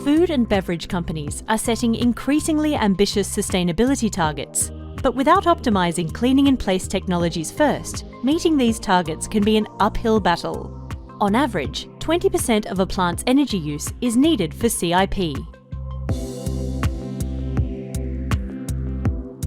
Food and beverage companies are setting increasingly ambitious sustainability targets. But without optimizing cleaning-in-place technologies first, meeting these targets can be an uphill battle. On average, 20% of a plant's energy use is needed for CIP.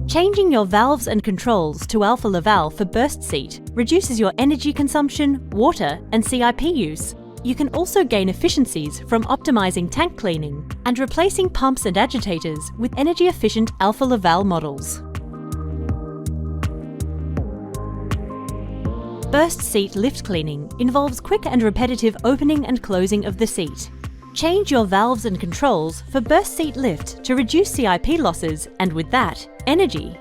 Changing your valves and controls to Alfa Laval for burst seat reduces your energy consumption, water and CIP use. You can also gain efficiencies from optimizing tank cleaning and replacing pumps and agitators with energy-efficient Alfa Laval models. Burst seat lift cleaning involves quick and repetitive opening and closing of the seat. Change your valves and controls for burst seat lift to reduce CIP losses and, with that, energy.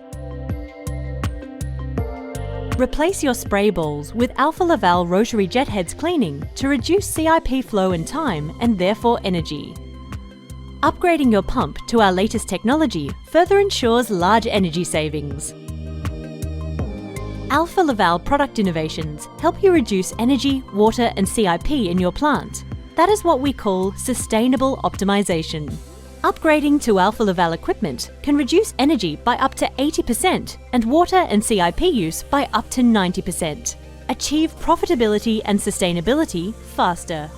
Replace your spray balls with Alfa Laval rotary jet heads cleaning to reduce CIP flow and time and therefore energy. Upgrading your pump to our latest technology further ensures large energy savings. Alfa Laval product innovations help you reduce energy, water and CIP in your plant. That is what we call sustainable optimization. Upgrading to Alfa Laval equipment can reduce energy by up to 80% and water and CIP use by up to 90%. Achieve profitability and sustainability faster.